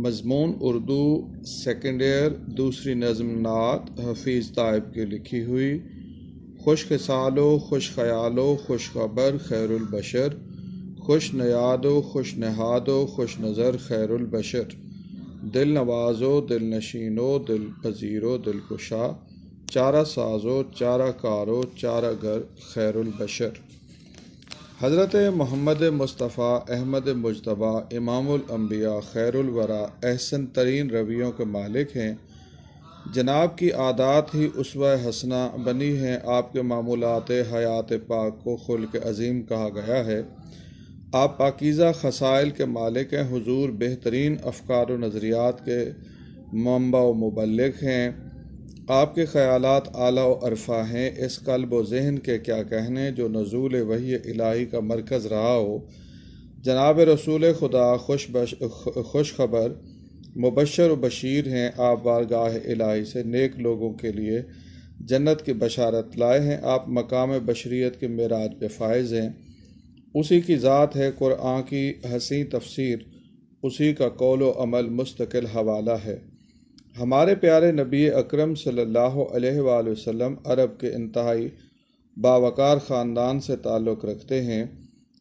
مضمون Urdu second year دوسری نظم نعت حفیظ طائب کی لکھی ہوئی۔ خوش خصال و خوش خیال و خوش خبر خیر البشر، خوش نیاد و خوش نہاد و خوش نظر خیر البشر، دل نواز و دل نشین و دل پذیر و دل کشا، چارہ ساز و چارہ کار و چارہ گر خیر البشر۔ حضرت محمد مصطفیٰ احمد مجتبیٰ امام الانبیاء خیر الورا احسن ترین رویوں کے مالک ہیں۔ جناب کی عادات ہی اسوہ حسنہ بنی ہیں، آپ کے معمولات حیات پاک کو خلق عظیم کہا گیا ہے۔ آپ پاکیزہ خصائل کے مالک ہیں، حضور بہترین افکار و نظریات کے منبع و مبلغ ہیں۔ آپ کے خیالات اعلیٰ و عرفہ ہیں، اس قلب و ذہن کے کیا کہنے جو نزول وحی الہی کا مرکز رہا ہو۔ جناب رسول خدا خوش خبر مبشر و بشیر ہیں، آپ بارگاہ الہی سے نیک لوگوں کے لیے جنت کی بشارت لائے ہیں۔ آپ مقام بشریت کے معراج پہ فائز ہیں، اسی کی ذات ہے قرآن کی حسین تفسیر، اسی کا قول و عمل مستقل حوالہ ہے۔ ہمارے پیارے نبی اکرم صلی اللہ علیہ وآلہ وسلم عرب کے انتہائی باوقار خاندان سے تعلق رکھتے ہیں۔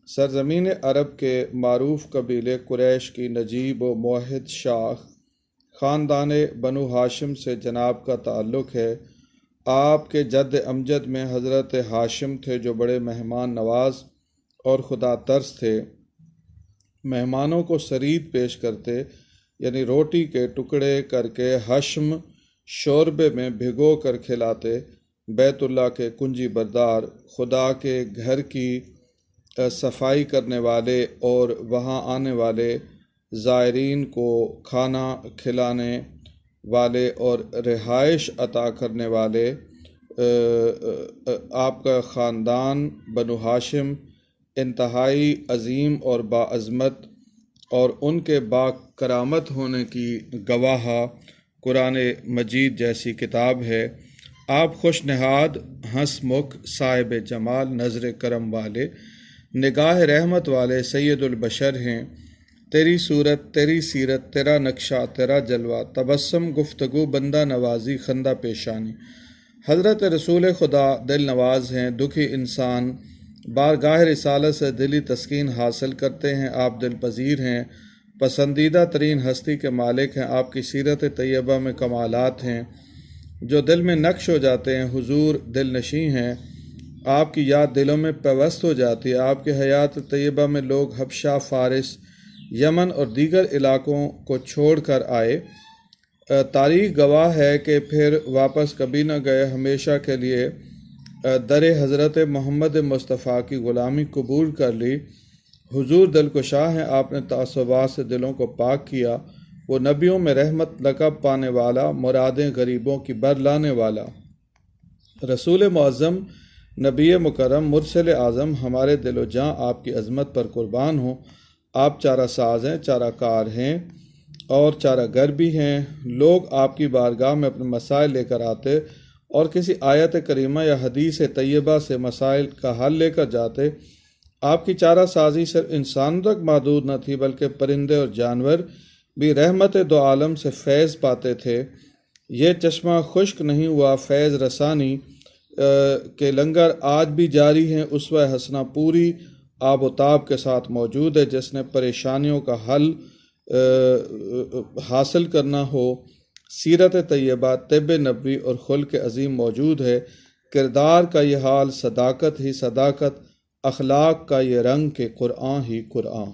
سرزمین عرب کے معروف قبیلے قریش کی نجیب و موحد شاخ خاندان بنو ہاشم سے جناب کا تعلق ہے۔ آپ کے جد امجد میں حضرت ہاشم تھے جو بڑے مہمان نواز اور خدا ترس تھے۔ مہمانوں کو سرید پیش کرتے، یعنی روٹی کے ٹکڑے کر کے حشم شوربے میں بھگو کر کھلاتے۔ بیت اللہ کے کنجی بردار، خدا کے گھر کی صفائی کرنے والے اور وہاں آنے والے زائرین کو کھانا کھلانے والے اور رہائش عطا کرنے والے، آپ کا خاندان بنو ہاشم انتہائی عظیم اور باعظمت اور ان کے با کرامت ہونے کی گواہ قرآن مجید جیسی کتاب ہے۔ آپ خوش نہاد، ہنس مکھ، صاحب جمال، نظر کرم والے، نگاہ رحمت والے سید البشر ہیں۔ تیری صورت، تیری سیرت، تیرا نقشہ، تیرا جلوہ، تبسم، گفتگو، بندہ نوازی، خندہ پیشانی۔ حضرت رسول خدا دل نواز ہیں، دکھی انسان بارگاہ رسالت سے دلی تسکین حاصل کرتے ہیں۔ آپ دل پذیر ہیں، پسندیدہ ترین ہستی کے مالک ہیں۔ آپ کی سیرت طیبہ میں کمالات ہیں جو دل میں نقش ہو جاتے ہیں۔ حضور دل نشیں ہیں، آپ کی یاد دلوں میں پیوست ہو جاتی ہے۔ آپ کے حیات طیبہ میں لوگ حبشہ، فارس، یمن اور دیگر علاقوں کو چھوڑ کر آئے۔ تاریخ گواہ ہے کہ پھر واپس کبھی نہ گئے، ہمیشہ کے لیے در حضرت محمد مصطفیٰ کی غلامی قبول کر لی۔ حضور دلکشا ہیں، آپ نے تعصبات سے دلوں کو پاک کیا۔ وہ نبیوں میں رحمت لقب پانے والا، مرادیں غریبوں کی بر لانے والا، رسول معظم، نبی مکرم، مرسل اعظم، ہمارے دل و جاں آپ کی عظمت پر قربان ہوں۔ آپ چارہ ساز ہیں، چارہ کار ہیں اور چارہ گر بھی ہیں۔ لوگ آپ کی بارگاہ میں اپنے مسائل لے کر آتے اور کسی آیت کریمہ یا حدیث طیبہ سے مسائل کا حل لے کر جاتے۔ آپ کی چارہ سازی صرف انسانوں تک محدود نہ تھی بلکہ پرندے اور جانور بھی رحمت دو عالم سے فیض پاتے تھے۔ یہ چشمہ خشک نہیں ہوا، فیض رسانی کے لنگر آج بھی جاری ہیں۔ اسوہ حسنہ پوری آب و تاب کے ساتھ موجود ہے۔ جس نے پریشانیوں کا حل حاصل کرنا ہو، سیرت طیبہ، طب نبوی اور خلق عظیم موجود ہے۔ کردار کا یہ حال، صداقت ہی صداقت، اخلاق کا یہ رنگ کہ قرآن ہی قرآن۔